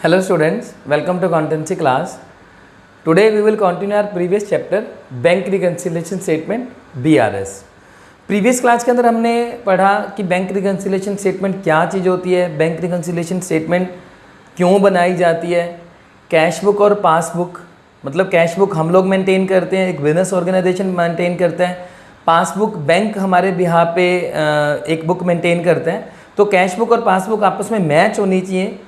Hello students, welcome to accountancy class. Today we will continue our previous chapter bank reconciliation statement BRS. Previous class के अंदर हमने पढ़ा कि bank reconciliation statement क्या चीज़ होती है, बैंक रिकन्सिलेशन स्टेटमेंट क्यों बनाई जाती है, कैश बुक और पासबुक, मतलब कैश बुक हम लोग मेंटेन करते हैं, एक बिजनेस ऑर्गेनाइजेशन मेंटेन करते हैं, पासबुक बैंक हमारे बिहाफ पे एक बुक मेंटेन करते हैं. तो कैश बुक और पासबुक आपस में मैच होनी चाहिए.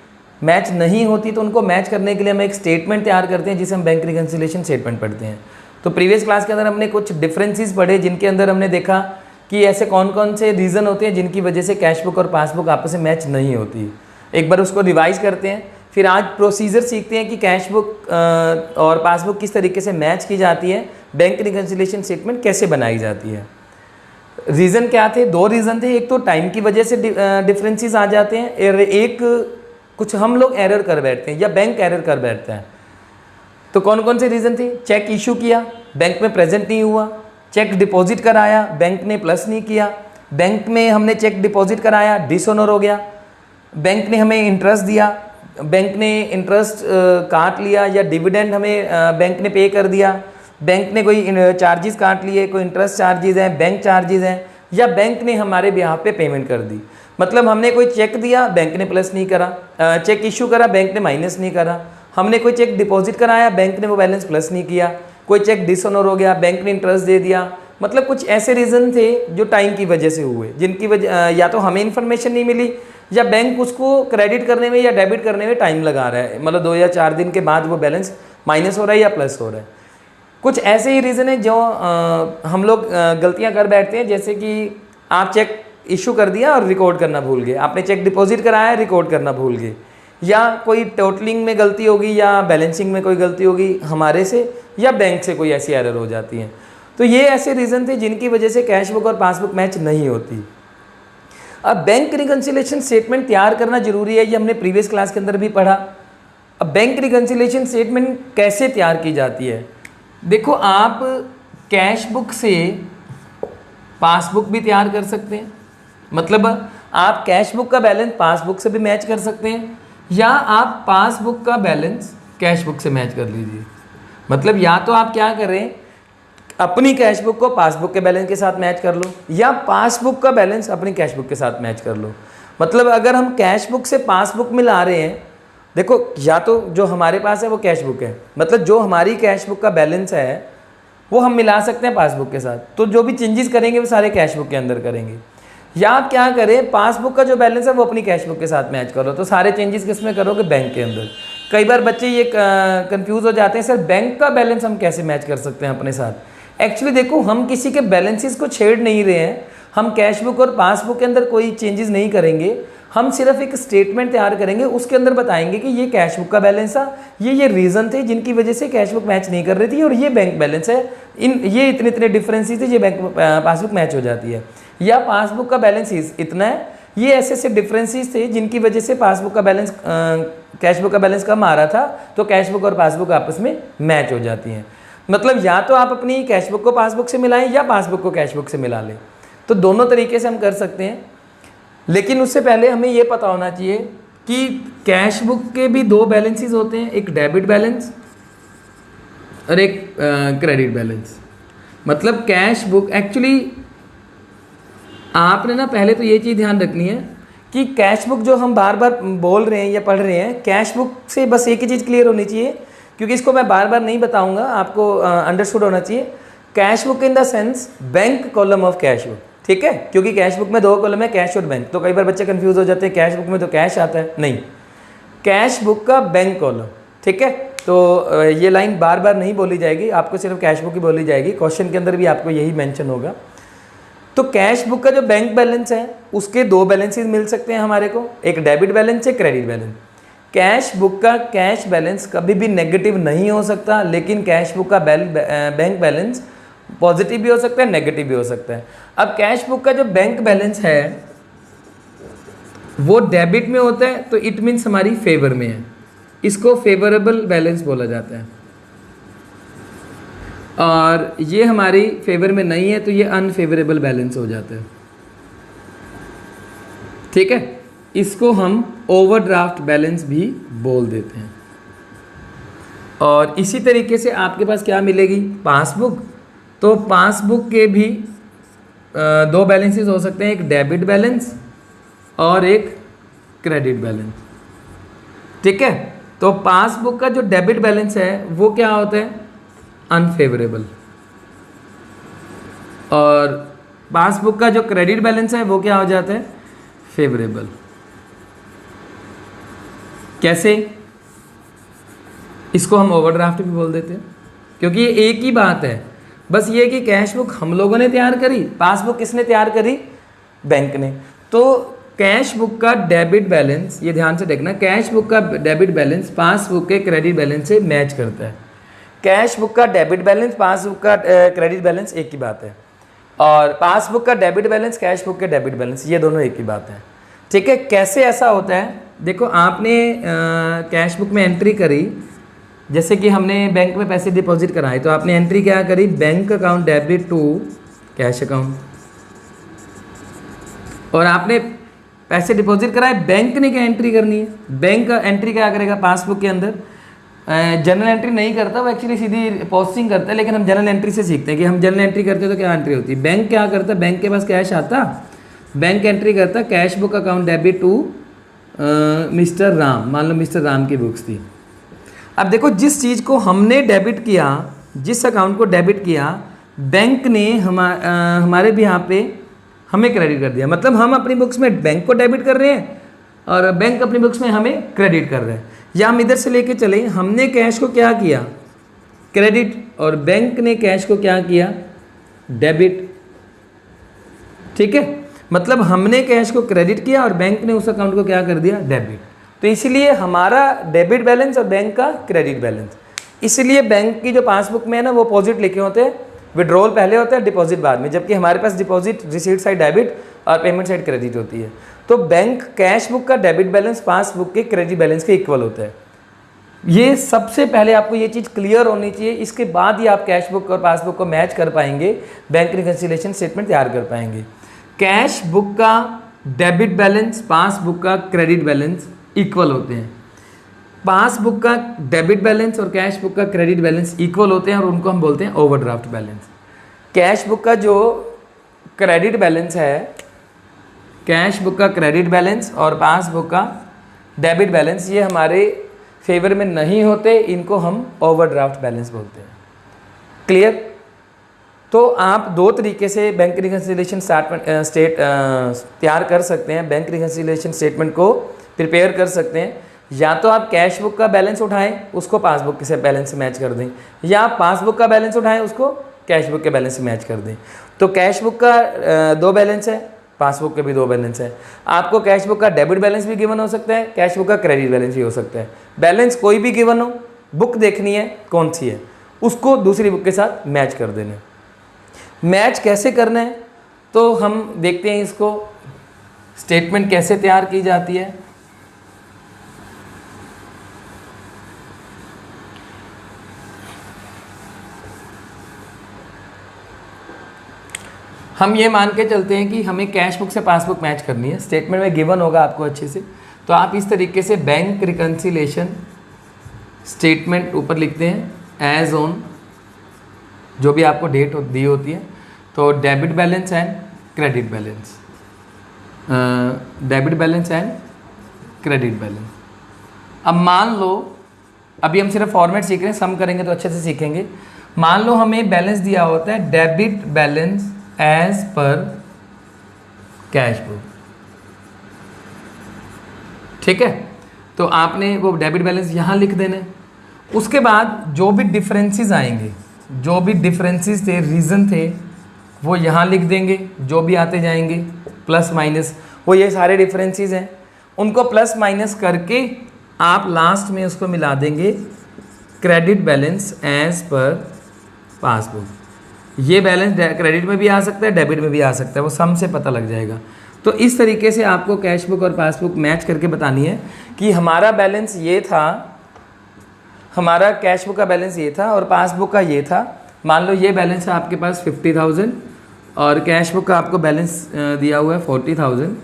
मैच नहीं होती तो उनको मैच करने के लिए हम एक स्टेटमेंट तैयार करते हैं जिसे हम बैंक रिकन्सिलेशन स्टेटमेंट पढ़ते हैं. तो प्रीवियस क्लास के अंदर हमने कुछ डिफरेंसेस पढ़े जिनके अंदर हमने देखा कि ऐसे कौन कौन से रीज़न होते हैं जिनकी वजह से कैश बुक और पासबुक आपस में मैच नहीं होती. एक बार उसको रिवाइज करते हैं, फिर आज प्रोसीजर सीखते हैं कि कैश बुक और पासबुक किस तरीके से मैच की जाती है, बैंक रिकन्सिलेशन स्टेटमेंट कैसे बनाई जाती है. रीज़न क्या थे? दो रीज़न थे. एक तो टाइम की वजह से डिफरेंसेस आ जाते हैं, एक कुछ हम लोग एरर कर बैठते हैं या बैंक एरर कर बैठता है. तो कौन कौन से रीज़न थे? चेक इशू किया, बैंक में प्रेजेंट नहीं हुआ. चेक डिपॉजिट कराया, बैंक ने प्लस नहीं किया. बैंक में हमने चेक डिपॉजिट कराया, डिसऑनर हो गया. बैंक ने हमें इंटरेस्ट दिया, बैंक ने इंटरेस्ट काट लिया, या डिविडेंड हमें बैंक ने पे कर दिया. बैंक ने कोई चार्जेस काट लिए, कोई इंटरेस्ट चार्जेस हैं, बैंक चार्जेस हैं, या बैंक ने हमारे बिहाफ पे पेमेंट कर दी. मतलब हमने कोई चेक दिया, बैंक ने प्लस नहीं करा, चेक इशू करा, बैंक ने माइनस नहीं करा. हमने कोई चेक डिपॉजिट कराया, बैंक ने वो बैलेंस प्लस नहीं किया. कोई चेक डिसऑनर हो गया, बैंक ने इंटरेस्ट दे दिया. मतलब कुछ ऐसे रीज़न थे जो टाइम की वजह से हुए, जिनकी वजह या तो हमें इन्फॉर्मेशन नहीं मिली, या बैंक उसको क्रेडिट करने में या डेबिट करने में टाइम लगा रहा है. मतलब 2 या 4 दिन के बाद वो बैलेंस माइनस हो रहा है या प्लस हो रहा है. कुछ ऐसे ही रीज़न है जो हम लोग गलतियाँ कर बैठते हैं. जैसे कि आप चेक इशू कर दिया और रिकॉर्ड करना भूल गए, आपने चेक डिपॉजिट कराया, रिकॉर्ड करना भूल गए, या कोई टोटलिंग में गलती होगी या बैलेंसिंग में कोई गलती होगी हमारे से, या बैंक से कोई ऐसी एरर हो जाती है. तो ये ऐसे रीज़न थे जिनकी वजह से कैश बुक और पासबुक मैच नहीं होती. अब बैंक रिकन्सिलेशन स्टेटमेंट तैयार करना जरूरी है, ये हमने प्रीवियस क्लास के अंदर भी पढ़ा. अब बैंक रिकन्सिलेशन स्टेटमेंट कैसे तैयार की जाती है? देखो, आप कैश बुक से पासबुक भी तैयार कर सकते हैं. मतलब आप कैश बुक का बैलेंस पासबुक से भी मैच कर सकते हैं, या आप पासबुक का बैलेंस कैश बुक से मैच कर लीजिए. मतलब या तो आप क्या करें, अपनी कैश बुक को पासबुक के बैलेंस के साथ मैच कर लो, या पासबुक का बैलेंस अपनी कैश बुक के साथ मैच कर लो. मतलब अगर हम कैश बुक से पासबुक मिला रहे हैं, देखो, या तो जो हमारे पास है वो कैश बुक है, मतलब जो हमारी कैश बुक का बैलेंस है वो हम मिला सकते हैं पासबुक के साथ. तो जो भी चेंजेस करेंगे वो सारे कैश बुक के अंदर करेंगे. या आप क्या करें, पासबुक का जो बैलेंस है वो अपनी कैश बुक के साथ मैच करो. तो सारे चेंजेस किस में करोगे? बैंक के अंदर. कई बार बच्चे ये कंफ्यूज हो जाते हैं, सर बैंक का बैलेंस हम कैसे मैच कर सकते हैं अपने साथ. एक्चुअली देखो, हम किसी के बैलेंसेस को छेड़ नहीं रहे हैं. हम कैश बुक और पासबुक के अंदर कोई चेंजेस नहीं करेंगे. हम सिर्फ एक स्टेटमेंट तैयार करेंगे, उसके अंदर बताएंगे कि ये कैश बुक का बैलेंस था, ये रीज़न थे जिनकी वजह से कैश बुक मैच नहीं कर रही थी, और ये बैंक बैलेंस है, ये इतने इतने डिफरेंसेस थे, ये बैंक पासबुक मैच हो जाती है. या पासबुक का बैलेंस इतना है, ये ऐसे ऐसे डिफरेंसेस थे जिनकी वजह से पासबुक का बैलेंस कैश बुक का बैलेंस कम आ रहा था, तो कैश बुक और पासबुक आपस में मैच हो जाती हैं. मतलब या तो आप अपनी कैश बुक को पासबुक से मिलाएं, या पासबुक को कैश बुक से मिला लें. तो दोनों तरीके से हम कर सकते हैं. लेकिन उससे पहले हमें ये पता होना चाहिए कि कैश बुक के भी 2 बैलेंसेस होते हैं, एक डेबिट बैलेंस और एक क्रेडिट बैलेंस. मतलब कैश बुक एक्चुअली आपने ना पहले तो ये चीज़ ध्यान रखनी है कि कैश बुक जो हम बार बार बोल रहे हैं या पढ़ रहे हैं, कैश बुक से बस एक ही चीज़ क्लियर होनी चाहिए, क्योंकि इसको मैं बार बार नहीं बताऊंगा, आपको अंडरस्टूड होना चाहिए. Cash book in the sense bank column of cash book, ठीक है, क्योंकि कैश बुक में 2 कॉलम है, कैश और बैंक. तो कई बार बच्चे कंफ्यूज हो जाते हैं, कैश बुक में तो कैश आता है. नहीं, कैश बुक का बैंक कॉलम, ठीक है. तो ये लाइन बार बार नहीं बोली जाएगी, आपको सिर्फ कैश बुक ही बोली जाएगी. क्वेश्चन के अंदर भी आपको यही मेंशन होगा. तो कैश बुक का जो बैंक बैलेंस है उसके 2 बैलेंसेस मिल सकते हैं हमारे को, एक डेबिट बैलेंस, एक क्रेडिट बैलेंस. कैश बुक का कैश बैलेंस कभी भी नेगेटिव नहीं हो सकता, लेकिन कैश बुक का बैंक बैलेंस पॉजिटिव भी हो सकता है, नेगेटिव भी हो सकता है. अब कैश बुक का जो बैंक बैलेंस है वो डेबिट में होता है, तो इट मीन्स हमारी फेवर में है, इसको फेवरेबल बैलेंस बोला जाता है. और ये हमारी फेवर में नहीं है, तो ये अनफेवरेबल बैलेंस हो जाता है. ठीक है. इसको हम ओवरड्राफ्ट बैलेंस भी बोल देते हैं। और इसी तरीके से आपके पास क्या मिलेगी, पासबुक। तो पासबुक के भी दो बैलेंसेस हो सकते हैं, एक डेबिट बैलेंस और एक क्रेडिट बैलेंस। ठीक है, तो पासबुक का जो डेबिट बैलेंस है वो क्या होता है, अनफेवरेबल, और पासबुक का जो क्रेडिट बैलेंस है वो क्या हो जाता है, फेवरेबल। कैसे, इसको हम ओवरड्राफ्ट भी बोल देते हैं, क्योंकि ये एक ही बात है। बस ये कि कैश बुक हम लोगों ने तैयार करी, पासबुक किसने तैयार करी, बैंक ने। तो कैश बुक का डेबिट बैलेंस, ये ध्यान से देखना, कैश बुक का डेबिट बैलेंस पासबुक के क्रेडिट बैलेंस से मैच करता है। कैश बुक का डेबिट बैलेंस, पासबुक का क्रेडिट बैलेंस एक ही बात है, और पासबुक का डेबिट बैलेंस, कैश बुक के डेबिट बैलेंस, ये दोनों एक ही बात है। ठीक है, कैसे ऐसा होता है, देखो आपने कैश बुक में एंट्री करी, जैसे कि हमने बैंक में पैसे डिपॉजिट कराए, तो आपने एंट्री क्या करी, bank account debit to cash account, और आपने पैसे डिपॉजिट कराए, बैंक ने क्या एंट्री करनी है, बैंक का एंट्री क्या करेगा पासबुक के अंदर, जनरल एंट्री नहीं करता, वो एक्चुअली सीधी प्रोसेसिंग करता है, लेकिन हम जनरल एंट्री से सीखते हैं कि हम जनरल एंट्री करते हैं तो क्या एंट्री होती है। बैंक क्या करता है, बैंक के पास कैश आता, बैंक एंट्री करता cash book account debit to mister Ram, मान लो मिस्टर राम की बुक्स थी। अब देखो जिस चीज़ को हमने डेबिट किया, जिस अकाउंट को डेबिट किया, बैंक ने हमारे भी यहाँ पे हमें क्रेडिट कर दिया, मतलब हम अपनी बुक्स में बैंक को डेबिट कर रहे हैं और बैंक अपनी बुक्स में हमें क्रेडिट कर रहे हैं। या हम इधर से लेके चले, हमने कैश को क्या किया, क्रेडिट, और बैंक ने कैश को क्या किया, डेबिट। ठीक है, मतलब हमने कैश को क्रेडिट किया और बैंक ने उस अकाउंट को क्या कर दिया, डेबिट। तो इसलिए हमारा डेबिट बैलेंस और बैंक का क्रेडिट बैलेंस, इसलिए बैंक की जो पासबुक में है ना वो अपोजिट लिखे होते हैं, विड्रॉल पहले होता है, डिपॉजिट बाद में, जबकि हमारे पास डिपॉजिट रिसीट साइड डेबिट और पेमेंट साइड क्रेडिट होती है। तो बैंक कैश बुक का डेबिट बैलेंस पासबुक के क्रेडिट बैलेंस के इक्वल होता है। ये सबसे पहले आपको ये चीज़ क्लियर होनी चाहिए, इसके बाद ही आप कैश बुक और पासबुक को मैच कर पाएंगे, बैंक रिकंसिलिएशन स्टेटमेंट तैयार कर पाएंगे। कैश बुक का डेबिट बैलेंस, पासबुक का क्रेडिट बैलेंस इक्वल होते हैं। पासबुक का डेबिट बैलेंस और कैश बुक का क्रेडिट बैलेंस इक्वल होते हैं और उनको हम बोलते हैं ओवरड्राफ्ट बैलेंस। कैश बुक का जो क्रेडिट बैलेंस है, कैश बुक का क्रेडिट बैलेंस और पासबुक का डेबिट बैलेंस, ये हमारे फेवर में नहीं होते, इनको हम ओवरड्राफ्ट बैलेंस बोलते हैं। क्लियर? तो आप दो तरीके से बैंक रिकंसिलिएशन तैयार कर सकते हैं, बैंक रिकंसिलिएशन स्टेटमेंट को प्रिपेयर कर सकते हैं। या तो आप कैश बुक का बैलेंस उठाएं, उसको पासबुक से बैलेंस से मैच कर दें, या आप पासबुक का बैलेंस उठाएं, उसको कैश बुक के बैलेंस से मैच कर दें। तो कैश बुक का दो बैलेंस है, पासबुक के भी दो बैलेंस है। आपको कैश बुक का डेबिट बैलेंस भी गिवन हो सकता है, कैश बुक का क्रेडिट बैलेंस भी हो सकता है। बैलेंस कोई भी गिवन हो, बुक देखनी है कौन सी है, उसको दूसरी बुक के साथ मैच कर देना। मैच कैसे करना है तो हम देखते हैं, इसको स्टेटमेंट कैसे तैयार की जाती है। हम ये मान के चलते हैं कि हमें कैश बुक से पासबुक मैच करनी है, स्टेटमेंट में गिवन होगा आपको अच्छे से। तो आप इस तरीके से बैंक रिकंसिलिएशन स्टेटमेंट ऊपर लिखते हैं एज ऑन, जो भी आपको डेट दी होती है। तो debit balance and credit balance, debit balance and credit balance. अब मान लो, अभी हम सिर्फ फॉर्मेट सीख रहे हैं, सम करेंगे तो अच्छे से सीखेंगे। मान लो हमें बैलेंस दिया होता है debit balance as per cash book, ठीक है। तो आपने वो डेबिट बैलेंस यहाँ लिख देने, उसके बाद जो भी डिफरेंसेस आएंगे, जो भी डिफरेंसेस थे, रीज़न थे, वो यहाँ लिख देंगे, जो भी आते जाएंगे प्लस माइनस, वो ये सारे डिफरेंसेस हैं, उनको प्लस माइनस करके आप लास्ट में उसको मिला देंगे credit balance as per passbook. ये बैलेंस क्रेडिट में भी आ सकता है, डेबिट में भी आ सकता है, वो सम से पता लग जाएगा। तो इस तरीके से आपको कैश बुक और पासबुक मैच करके बतानी है कि हमारा बैलेंस ये था, हमारा कैश बुक का बैलेंस ये था और पासबुक का ये था। मान लो ये बैलेंस है आपके पास 50,000 और कैश बुक का आपको बैलेंस दिया हुआ है 40,000।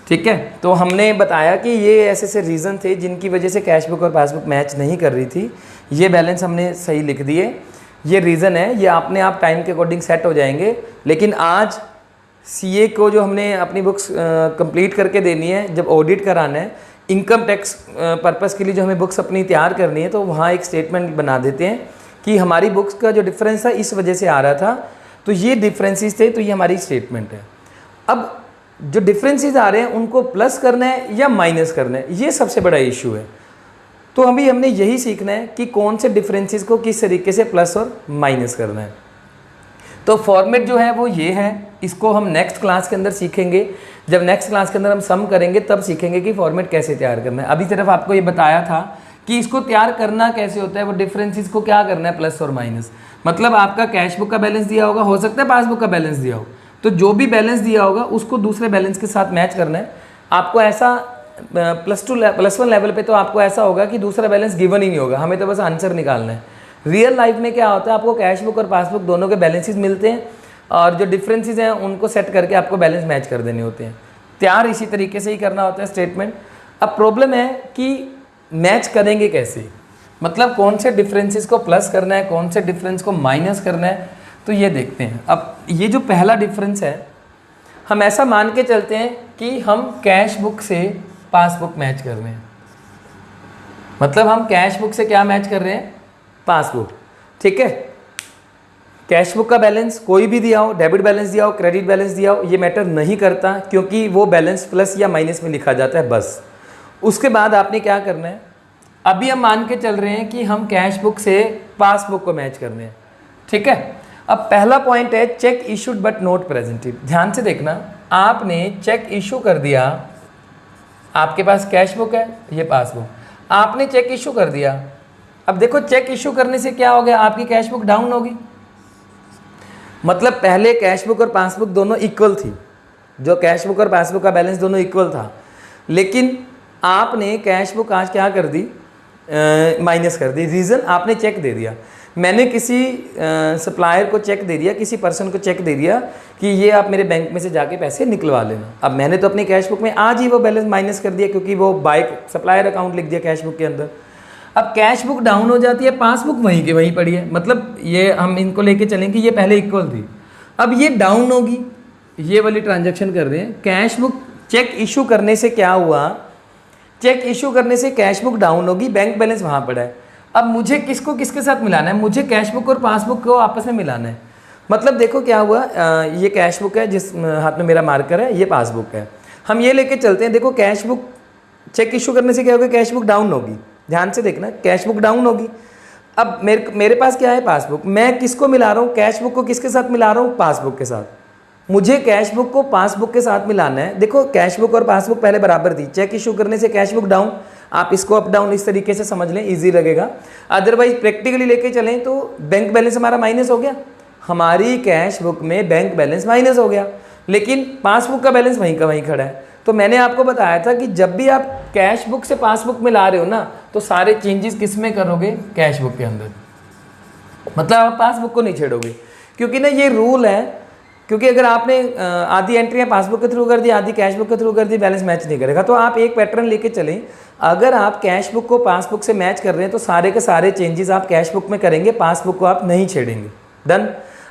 ठीक है, तो हमने बताया कि ये ऐसे ऐसे रीज़न थे जिनकी वजह से कैश बुक और पासबुक मैच नहीं कर रही थी। ये बैलेंस हमने सही लिख दिए, ये रीज़न है, ये अपने आप टाइम के अकॉर्डिंग सेट हो जाएंगे। लेकिन आज सीए को जो हमने अपनी बुक्स कंप्लीट करके देनी है, जब ऑडिट कराना है, इनकम टैक्स पर्पस के लिए जो हमें बुक्स अपनी तैयार करनी है, तो वहाँ एक स्टेटमेंट बना देते हैं कि हमारी बुक्स का जो डिफरेंस था इस वजह से आ रहा था, तो ये डिफरेंसेस थे, तो ये हमारी स्टेटमेंट है। अब जो डिफरेंसेस आ रहे हैं उनको प्लस करना है या माइनस करना है, ये सबसे बड़ा इशू है। तो अभी हमने यही सीखना है कि कौन से डिफरेंसेस को किस तरीके से प्लस और माइनस करना है। तो फॉर्मेट जो है वो ये है, इसको हम नेक्स्ट क्लास के अंदर सीखेंगे। जब नेक्स्ट क्लास के अंदर हम सम करेंगे तब सीखेंगे कि फॉर्मेट कैसे तैयार करना है। अभी सिर्फ आपको ये बताया था कि इसको तैयार करना कैसे होता है, वो डिफरेंसेस को क्या करना है, प्लस और माइनस। मतलब आपका कैश बुक का बैलेंस दिया होगा, हो सकता है पासबुक का बैलेंस दिया हो, तो जो भी बैलेंस दिया होगा उसको दूसरे बैलेंस के साथ मैच करना है। आपको ऐसा +1 लेवल पे तो आपको ऐसा होगा कि दूसरा बैलेंस गिवन ही नहीं होगा, हमें तो बस आंसर निकालना है। रियल लाइफ में क्या होता है, आपको कैश बुक और पासबुक दोनों के बैलेंसेस मिलते हैं और जो डिफरेंसेस हैं उनको सेट करके आपको बैलेंस मैच कर देने होते हैं। तैयार इसी तरीके से ही करना होता है स्टेटमेंट। अब प्रॉब्लम है कि मैच करेंगे कैसे, मतलब कौन से डिफरेंसेस को प्लस करना है, कौन से डिफरेंस को माइनस करना है, तो ये देखते हैं। अब ये जो पहला डिफरेंस है, हम ऐसा मान के चलते हैं कि हम कैश बुक से पासबुक मैच कर रहे हैं। मतलब हम कैश बुक से क्या मैच कर रहे हैं, पासबुक। ठीक है, कैश बुक का बैलेंस कोई भी दिया हो, डेबिट बैलेंस दिया हो, क्रेडिट बैलेंस दिया हो, ये मैटर नहीं करता, क्योंकि वो बैलेंस प्लस या माइनस में लिखा जाता है बस। उसके बाद आपने क्या करना है, अभी हम मान के चल रहे हैं कि हम कैश बुक से पासबुक को मैच कर रहे हैं। ठीक है, अब पहला पॉइंट है check issued but not presented. ध्यान से देखना, आपने चेक इशू कर दिया, आपके पास कैश बुक है, ये पासबुक, आपने चेक इशू कर दिया। अब देखो चेक इशू करने से क्या हो गया, आपकी कैश बुक डाउन होगी। मतलब पहले कैश बुक और पासबुक दोनों इक्वल थी, जो कैश बुक और पासबुक का बैलेंस दोनों इक्वल था, लेकिन आपने कैश बुक आज क्या कर दी, माइनस कर दी। रीज़न, आपने चेक दे दिया, मैंने किसी सप्लायर को चेक दे दिया, किसी पर्सन को चेक दे दिया कि ये आप मेरे बैंक में से जाके पैसे निकलवा लेना। अब मैंने तो अपनी कैश बुक में आज ही वो बैलेंस माइनस कर दिया, क्योंकि वो बाय सप्लायर अकाउंट लिख दिया कैश बुक के अंदर। अब कैश बुक डाउन हो जाती है, पासबुक वहीं की वहीं पड़ी है। मतलब ये हम इनको लेके चलें कि ये पहले इक्वल थी, अब ये डाउन होगी, ये वाली ट्रांजैक्शन कर रहे हैं। कैश बुक चेक इशू करने से क्या हुआ, चेक इशू करने से कैश बुक डाउन होगी, बैंक बैलेंस वहाँ पड़ा है। अब मुझे किसको किसके साथ मिलाना है, मुझे कैश बुक और पासबुक को आपस में मिलाना है। मतलब देखो क्या हुआ, ये कैश बुक है, जिस हाथ में मेरा मार्कर है, ये पासबुक है। हम ये लेके चलते हैं, देखो कैश बुक चेक इशू करने से क्या होगा, कैश बुक डाउन होगी। ध्यान से देखना, कैश बुक डाउन होगी। अब मेरे पास क्या है, पासबुक। मैं किसको मिला रहा हूँ, कैश बुक को किसके साथ मिला रहा हूँ, पासबुक के साथ। मुझे कैश बुक को पासबुक के साथ मिलाना है। देखो कैश बुक और पासबुक पहले बराबर थी, चेक इशू करने से कैश बुक डाउन, आप इसको अप डाउन इस तरीके से समझ लें, इजी लगेगा। अदरवाइज प्रैक्टिकली लेके चलें तो बैंक बैलेंस हमारा माइनस हो गया, हमारी कैश बुक में बैंक बैलेंस माइनस हो गया, लेकिन पासबुक का बैलेंस वहीं का वहीं खड़ा है। तो मैंने आपको बताया था कि जब भी आप कैश बुक से पासबुक में ला रहे हो ना, तो सारे चेंजेस किस में करोगे, कैश बुक के अंदर। मतलब आप पासबुक को नहीं छेड़ोगे, क्योंकि ना ये रूल है। क्योंकि अगर आपने आधी एंट्रियाँ पासबुक के थ्रू कर दी, आधी कैश बुक के थ्रू कर दी, बैलेंस मैच नहीं करेगा। तो आप एक पैटर्न लेके चलें, अगर आप कैश बुक को पासबुक से मैच कर रहे हैं तो सारे के सारे चेंजेस आप कैश बुक में करेंगे, पासबुक को आप नहीं छेड़ेंगे। डन।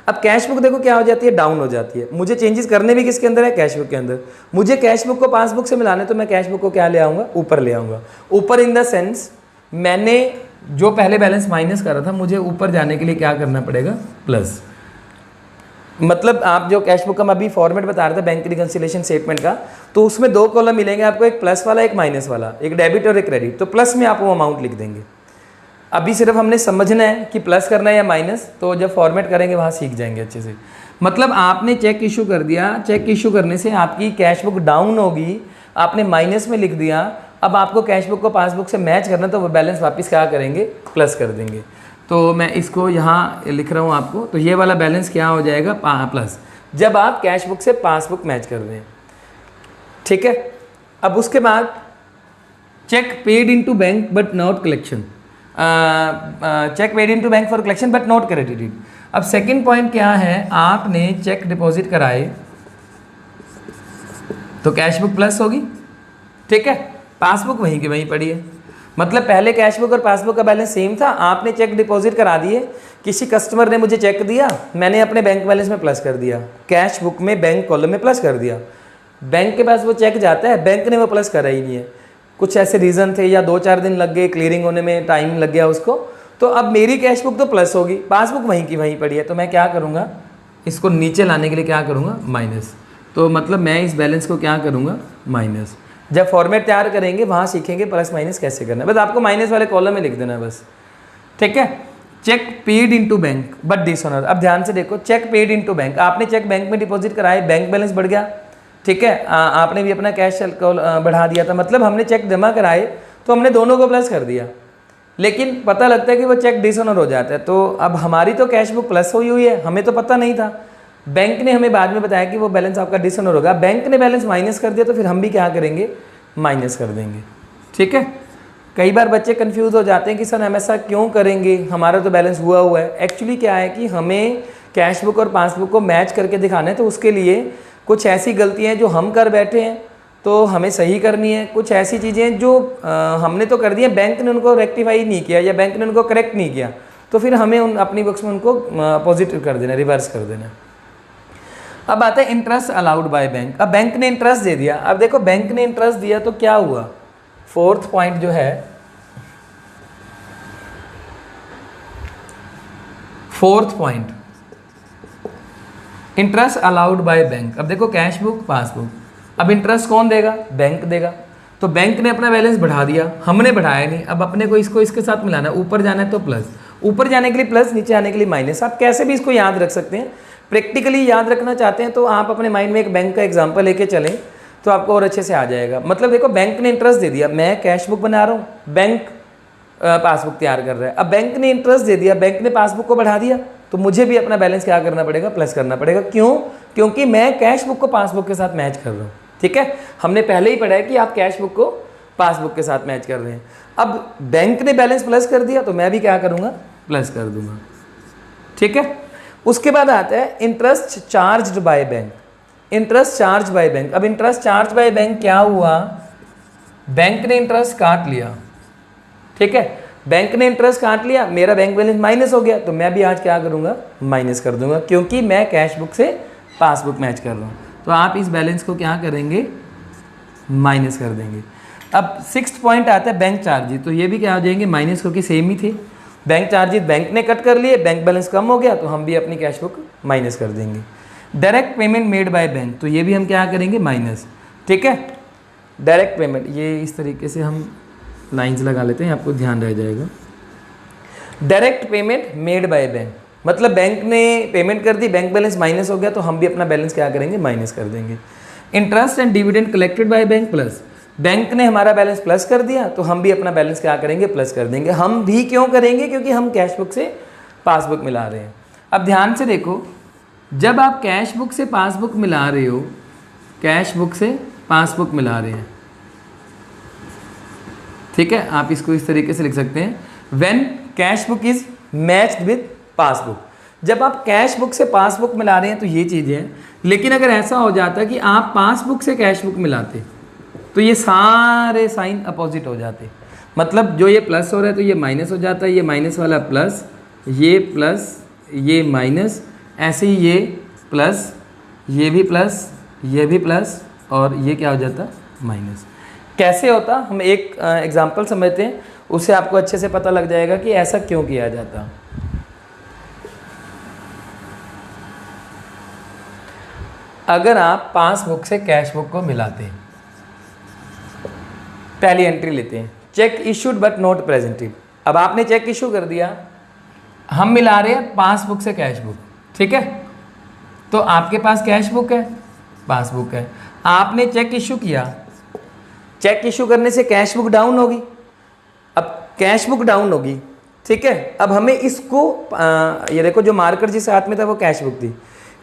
अब कैश बुक देखो क्या हो जाती है, डाउन हो जाती है। मुझे चेंजेस करने भी किसके अंदर है, कैश बुक के अंदर। मुझे कैश बुक को पासबुक से मिलाने, तो मैं कैश बुक को क्या ले आऊँगा, ऊपर ले आऊँगा। ऊपर इन द सेंस, मैंने जो पहले बैलेंस माइनस करा था, मुझे ऊपर जाने के लिए क्या करना पड़ेगा, प्लस। मतलब आप जो कैश बुक का मैं अभी फॉर्मेट बता रहा था बैंक रिकंसिलिएशन स्टेटमेंट का, तो उसमें दो कॉलम मिलेंगे आपको, एक प्लस वाला, एक माइनस वाला, एक डेबिट और एक क्रेडिट। तो प्लस में आप वो अमाउंट लिख देंगे। अभी सिर्फ हमने समझना है कि प्लस करना है या माइनस, तो जब फॉर्मेट करेंगे वहाँ सीख जाएंगे अच्छे से। मतलब आपने चेक इशू कर दिया, चेक इशू करने से आपकी कैश बुक डाउन होगी, आपने माइनस में लिख दिया। अब आपको कैश बुक को पासबुक से मैच करना, तो वो बैलेंस वापस क्या करेंगे, प्लस कर देंगे। तो मैं इसको यहाँ लिख रहा हूँ आपको, तो ये वाला बैलेंस क्या हो जाएगा, प्लस, जब आप कैश बुक से पासबुक मैच कर रहे हैं। ठीक है। अब उसके बाद cheque paid into bank but not collection, cheque paid into bank for collection but not credited. अब सेकंड पॉइंट क्या है, आपने चेक डिपॉजिट कराए, तो कैश बुक प्लस होगी, ठीक है। पासबुक वहीं की वहीं पड़ी है, मतलब पहले कैश बुक और पासबुक का बैलेंस सेम था, आपने चेक डिपॉजिट करा दिए, किसी कस्टमर ने मुझे चेक दिया, मैंने अपने बैंक बैलेंस में प्लस कर दिया, कैश बुक में बैंक कॉलम में प्लस कर दिया। बैंक के पास वो चेक जाता है, बैंक ने वो प्लस करा ही नहीं है, कुछ ऐसे रीज़न थे या 2-4 दिन लग गए, क्लियरिंग होने में टाइम लग गया उसको, तो अब मेरी कैश बुक तो प्लस होगी, पासबुक वहीं की वहीं पड़ी है, तो मैं क्या करूँगा, इसको नीचे लाने के लिए क्या करूँगा, माइनस। तो मतलब मैं इस बैलेंस को क्या करूँगा, माइनस। जब फॉर्मेट तैयार करेंगे वहाँ सीखेंगे प्लस माइनस कैसे करना है, बस आपको माइनस वाले कॉलम में लिख देना है बस, ठीक है। Cheque paid into bank but dishonour. अब ध्यान से देखो, चेक पेड इनटू बैंक, आपने चेक बैंक में डिपॉजिट कराए, बैंक बैलेंस बढ़ गया, ठीक है। आपने भी अपना कैश बढ़ा दिया था, मतलब हमने चेक जमा कराए तो हमने दोनों को प्लस कर दिया, लेकिन पता लगता है कि वो चेक डिसऑनर हो जाता है। तो अब हमारी तो कैश बुक प्लस हुई है, हमें तो पता नहीं था, बैंक ने हमें बाद में बताया कि वो बैलेंस आपका डिसऑनर होगा, बैंक ने बैलेंस माइनस कर दिया, तो फिर हम भी क्या करेंगे, माइनस कर देंगे, ठीक है। कई बार बच्चे कंफ्यूज हो जाते हैं कि सर हम ऐसा क्यों करेंगे, हमारा तो बैलेंस हुआ है। एक्चुअली क्या है कि हमें कैश बुक और पासबुक को मैच करके दिखाना है, तो उसके लिए कुछ ऐसी गलतियाँ जो हम कर बैठे हैं तो हमें सही करनी है, कुछ ऐसी चीज़ें जो हमने तो कर दी हैं, बैंक ने उनको रेक्टिफाई नहीं किया या बैंक ने उनको करेक्ट नहीं किया, तो फिर हमें अपनी बुक्स में उनको पॉजिटिव कर देना, रिवर्स कर देना। अब आता है इंटरेस्ट अलाउड बाय बैंक। अब बैंक ने इंटरेस्ट दे दिया, अब देखो बैंक ने इंटरेस्ट दिया तो क्या हुआ, फोर्थ पॉइंट जो है, fourth point, interest allowed by bank. अब देखो कैश बुक पासबुक, अब इंटरेस्ट कौन देगा, बैंक देगा, तो बैंक ने अपना बैलेंस बढ़ा दिया, हमने बढ़ाया नहीं, अब अपने को इसको इसके साथ मिलाना है, ऊपर जाना है तो प्लस, ऊपर जाने के लिए प्लस, नीचे आने के लिए माइनस। आप कैसे भी इसको याद रख सकते हैं, प्रैक्टिकली याद रखना चाहते हैं तो आप अपने माइंड में एक बैंक का एग्जांपल लेके चलें तो आपको और अच्छे से आ जाएगा। मतलब देखो बैंक ने इंटरेस्ट दे दिया, मैं कैश बुक बना रहा हूँ, बैंक पासबुक तैयार कर रहा है, अब बैंक ने इंटरेस्ट दे दिया, बैंक ने पासबुक को बढ़ा दिया, तो मुझे भी अपना बैलेंस क्या करना पड़ेगा, प्लस करना पड़ेगा। क्यों, क्योंकि मैं कैश बुक को पासबुक के साथ मैच कर रहा हूँ, ठीक है। हमने पहले ही पढ़ा है कि आप कैश बुक को पासबुक के साथ मैच कर रहे हैं। अब बैंक ने बैलेंस प्लस कर दिया तो मैं भी क्या करूँगा, प्लस कर दूंगा, ठीक है। उसके बाद आता है interest charged by bank, interest charge by bank. अब इंटरेस्ट चार्ज बाय बैंक क्या हुआ, बैंक ने इंटरेस्ट काट लिया, ठीक है, बैंक ने इंटरेस्ट काट लिया, मेरा बैंक बैलेंस माइनस हो गया, तो मैं भी आज क्या करूंगा, माइनस कर दूंगा, क्योंकि मैं कैश बुक से पासबुक मैच कर रहा हूँ। तो आप इस बैलेंस को क्या करेंगे, माइनस कर देंगे। अब सिक्स्थ पॉइंट आता है बैंक चार्जेस, तो ये भी क्या हो जाएंगे, माइनस, क्योंकि सेम ही थे। बैंक चार्जेस बैंक ने कट कर लिए, बैंक बैलेंस कम हो गया, तो हम भी अपनी कैश बुक माइनस कर देंगे। Direct payment made by bank, तो ये भी हम क्या करेंगे, माइनस, ठीक है। डायरेक्ट पेमेंट, ये इस तरीके से हम लाइंस लगा लेते हैं, आपको ध्यान रह जाएगा। Direct payment made by bank, मतलब बैंक ने पेमेंट कर दी, बैंक बैलेंस माइनस हो गया, तो हम भी अपना बैलेंस क्या करेंगे, माइनस कर देंगे। Interest and dividend collected by bank plus, bank ने हमारा बैलेंस प्लस कर दिया, तो हम भी अपना बैलेंस क्या करेंगे, प्लस कर देंगे। हम भी क्यों करेंगे, क्योंकि हम कैश बुक से पासबुक मिला रहे हैं। अब ध्यान से देखो, जब आप कैश बुक से पासबुक मिला रहे हो, कैश बुक से पासबुक मिला रहे हैं, ठीक है, आप इसको इस तरीके से लिख सकते हैं, when cash book is matched with passbook. जब आप कैश बुक से पासबुक मिला रहे हैं तो ये चीज़ें हैं, लेकिन अगर ऐसा हो जाता कि आप पासबुक से कैश बुक मिलाते तो ये सारे साइन अपोजिट हो जाते, मतलब जो ये प्लस हो रहा है तो ये माइनस हो जाता है, ये माइनस वाला प्लस, ये माइनस, ऐसे ही ये प्लस, ये भी प्लस, ये भी प्लस, और ये क्या हो जाता, माइनस। कैसे होता, हम एक एग्जांपल समझते हैं, उससे आपको अच्छे से पता लग जाएगा कि ऐसा क्यों किया जाता। अगर आप पासबुक से कैश बुक को मिलाते हैं, पहली एंट्री लेते हैं, check issued but not presented. अब आपने चेक इशू कर दिया, हम मिला रहे हैं पासबुक से कैश बुक, ठीक है, तो आपके पास कैश बुक है, पासबुक है, आपने चेक इशू किया, चेक इशू करने से कैश बुक डाउन होगी, अब कैश बुक डाउन होगी, ठीक है। अब हमें इसको ये देखो, जो मार्कर जिस हाथ में था वो कैश बुक थी,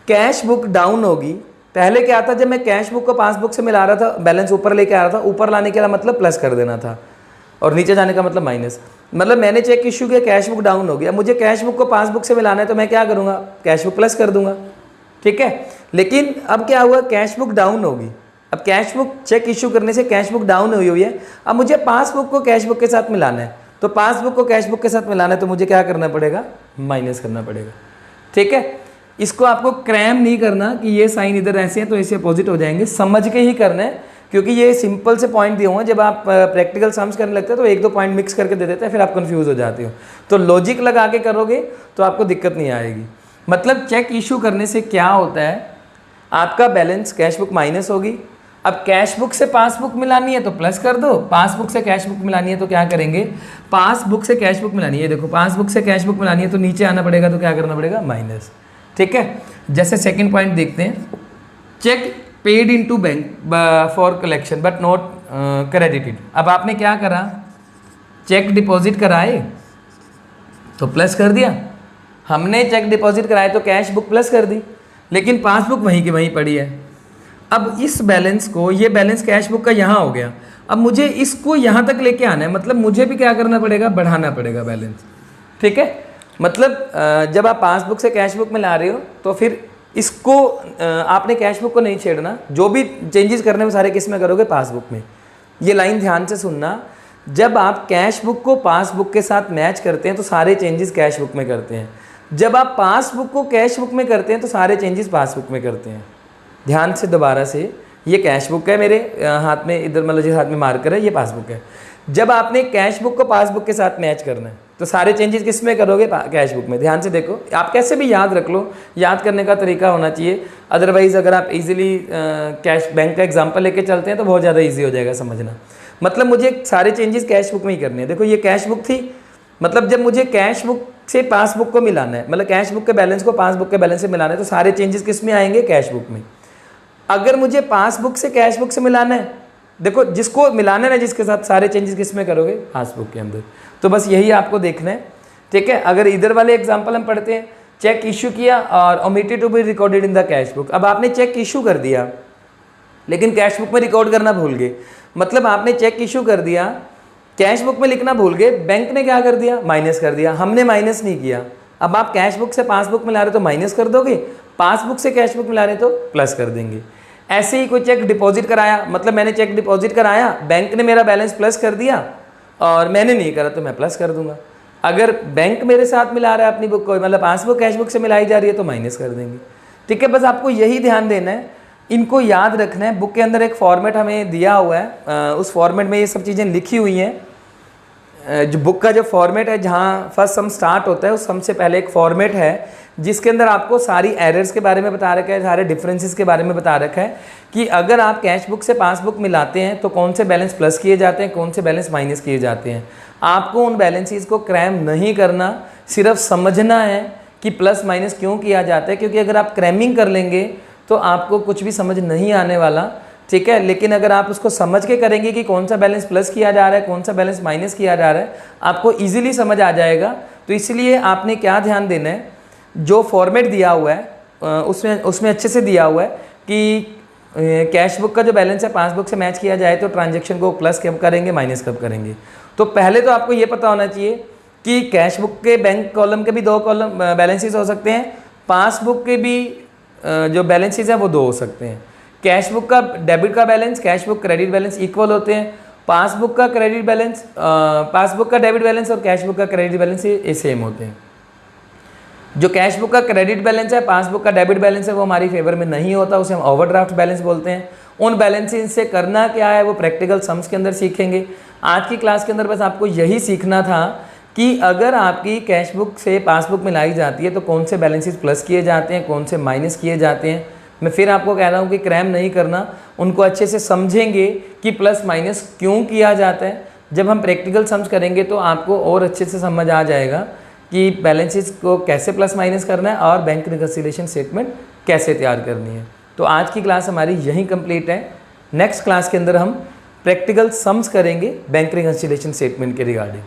कैश बुक डाउन होगी। पहले क्या था, जब मैं कैश बुक को पासबुक से मिला रहा था, बैलेंस ऊपर लेके आ रहा था, ऊपर लाने का मतलब प्लस कर देना था, और नीचे जाने का मतलब माइनस। मतलब मैंने चेक इशू किया, कैश बुक डाउन हो गया, मुझे कैश बुक को पासबुक से मिलाना है, तो मैं क्या करूँगा, कैश बुक प्लस कर दूंगा, ठीक है। लेकिन अब क्या हुआ, कैश बुक डाउन होगी, अब कैश बुक चेक इशू करने से कैश बुक डाउन हुई है, अब मुझे पासबुक को कैश बुक के साथ मिलाना है, तो पासबुक को कैश बुक के साथ मिलाना है तो मुझे क्या करना पड़ेगा, माइनस करना पड़ेगा। ठीक है, इसको आपको क्रैम नहीं करना कि ये साइन इधर ऐसे हैं तो ऐसे अपोजिट हो जाएंगे, समझ के ही करना है, क्योंकि ये सिंपल से पॉइंट दिए हुए हैं। जब आप प्रैक्टिकल सम्स करने लगते हैं तो एक दो पॉइंट मिक्स करके दे देते हैं, फिर आप कंफ्यूज हो जाते हो। तो लॉजिक लगा के करोगे तो आपको दिक्कत नहीं आएगी। मतलब चेक इशू करने से क्या होता है, आपका बैलेंस कैश बुक माइनस होगी। अब कैश बुक से पासबुक मिलानी है तो प्लस कर दो, पासबुक से कैश बुक मिलानी है तो क्या करेंगे, पासबुक से कैश बुक मिलानी है, देखो पासबुक से कैश बुक मिलानी है तो नीचे आना पड़ेगा, तो क्या करना पड़ेगा, माइनस। ठीक है, जैसे सेकंड पॉइंट देखते हैं, cheque paid into bank for collection but not credited. अब आपने क्या करा, चेक डिपॉजिट कराए तो प्लस कर दिया, हमने चेक डिपॉजिट कराए तो कैश बुक प्लस कर दी, लेकिन पासबुक वहीं की वहीं पड़ी है। अब इस बैलेंस को, ये बैलेंस कैश बुक का यहाँ हो गया, अब मुझे इसको यहाँ तक लेके आना है, मतलब मुझे भी क्या करना पड़ेगा, बढ़ाना पड़ेगा बैलेंस। ठीक है, मतलब जब आप पासबुक से कैश बुक में ला रहे हो तो फिर इसको आपने कैश बुक को नहीं छेड़ना, जो भी चेंजेस करने में सारे किस में करोगे, पासबुक में। ये लाइन ध्यान से सुनना, जब आप कैश बुक को पासबुक के साथ मैच करते हैं तो सारे चेंजेस कैश बुक में करते हैं, जब आप पासबुक को कैश बुक में करते हैं तो सारे चेंजेस पासबुक में करते हैं। ध्यान से दोबारा से, ये कैश बुक है मेरे हाथ में, इधर मतलब जिस हाथ में मार्कर है ये पासबुक है। जब आपने कैश बुक को पासबुक के साथ मैच करना है तो सारे चेंजेस किस में करोगे, कैश बुक में। ध्यान से देखो, आप कैसे भी याद रख लो, याद करने का तरीका होना चाहिए, अदरवाइज अगर आप इजीली कैश बैंक का एग्जांपल लेके चलते हैं तो बहुत ज़्यादा इजी हो जाएगा समझना। मतलब मुझे सारे चेंजेस कैश बुक में ही करने हैं। देखो ये कैश बुक थी, मतलब जब मुझे कैश बुक से पासबुक को मिलाना है, मतलब कैश बुक के बैलेंस को पासबुक के बैलेंस से मिलाना है, तो सारे चेंजेस किस में आएंगे, कैश बुक में। अगर मुझे पासबुक से कैश बुक से मिलाना है, देखो जिसको मिलाना है ना, जिसके साथ सारे चेंजेस किस में करोगे, पासबुक के अंदर। तो बस यही आपको देखना है। ठीक है, अगर इधर वाले एग्जांपल हम पढ़ते हैं, चेक इशू किया और omitted to be recorded in the cash book. अब आपने चेक इशू कर दिया लेकिन कैश बुक में रिकॉर्ड करना भूल गए, मतलब आपने चेक इशू कर दिया, कैश बुक में लिखना भूल गए, बैंक ने क्या कर दिया, माइनस कर दिया, हमने माइनस नहीं किया। अब आप कैश बुक से पासबुक में ला रहे तो माइनस कर दोगे, पासबुक से कैश बुक में ला रहे तो प्लस कर देंगे। ऐसे ही कोई चेक डिपॉजिट कराया, मतलब मैंने चेक डिपॉजिट कराया, बैंक ने मेरा बैलेंस प्लस कर दिया और मैंने नहीं करा तो मैं प्लस कर दूंगा। अगर बैंक मेरे साथ मिला रहा है अपनी बुक को, मतलब पासबुक कैश बुक से मिलाई जा रही है तो माइनस कर देंगे। ठीक है, बस आपको यही ध्यान देना है, इनको याद रखना है। बुक के अंदर एक फॉर्मेट हमें दिया हुआ है, उस फॉर्मेट में ये सब चीज़ें लिखी हुई हैं। जो बुक का जो फॉर्मेट है, जहाँ फर्स्ट सम स्टार्ट होता है, उस सम से पहले एक फॉर्मेट है जिसके अंदर आपको सारी एरर्स के बारे में बता रखा है, सारे डिफरेंसेस के बारे में बता रखा है कि अगर आप कैश बुक से पासबुक मिलाते हैं तो कौन से बैलेंस प्लस किए जाते हैं, कौन से बैलेंस माइनस किए जाते हैं। आपको उन बैलेंसेस को क्रैम नहीं करना, सिर्फ समझना है कि प्लस माइनस क्यों किया जाता है, क्योंकि अगर आप क्रैमिंग कर लेंगे तो आपको कुछ भी समझ नहीं आने वाला। ठीक है, लेकिन अगर आप उसको समझ के करेंगे कि कौन सा बैलेंस प्लस किया जा रहा है, कौन सा बैलेंस माइनस किया जा रहा है, आपको ईजिली समझ आ जाएगा। तो इसलिए आपने क्या ध्यान देना है, जो फॉर्मेट दिया हुआ है उसमें अच्छे से दिया हुआ है कि कैश बुक का जो बैलेंस है पासबुक से मैच किया जाए तो ट्रांजैक्शन को प्लस कब करेंगे, माइनस कब करेंगे। तो पहले तो आपको ये पता होना चाहिए कि कैश बुक के बैंक कॉलम के भी दो कॉलम बैलेंसेस हो सकते हैं, पासबुक के भी जो बैलेंसेस हैं वो दो हो सकते हैं। कैश बुक का डेबिट का balance, cash book credit balance equal होते हैं, पासबुक का क्रेडिट बैलेंस, पासबुक का डेबिट बैलेंस और कैश बुक का क्रेडिट बैलेंस ये सेम होते हैं। जो कैश बुक का क्रेडिट बैलेंस है, पासबुक का डेबिट बैलेंस है, वो हमारी फेवर में नहीं होता, उसे हम ओवरड्राफ्ट बैलेंस बोलते हैं। उन बैलेंसेस से करना क्या है वो प्रैक्टिकल सम्स के अंदर सीखेंगे। आज की क्लास के अंदर बस आपको यही सीखना था कि अगर आपकी कैश बुक से पासबुक में लाई जाती है तो कौन से बैलेंसेस प्लस किए जाते हैं, कौन से माइनस किए जाते हैं। मैं फिर आपको कह रहा हूँ कि क्रैम नहीं करना, उनको अच्छे से समझेंगे कि प्लस माइनस क्यों किया जाता है। जब हम प्रैक्टिकल सम्स करेंगे तो आपको और अच्छे से समझ आ जाएगा कि बैलेंसेस को कैसे प्लस माइनस करना है और बैंक रिकन्सिलिएशन स्टेटमेंट कैसे तैयार करनी है। तो आज की क्लास हमारी यहीं कंप्लीट है। नेक्स्ट क्लास के अंदर हम प्रैक्टिकल सम्स करेंगे बैंक रिकन्सिलिएशन स्टेटमेंट के रिगार्डिंग।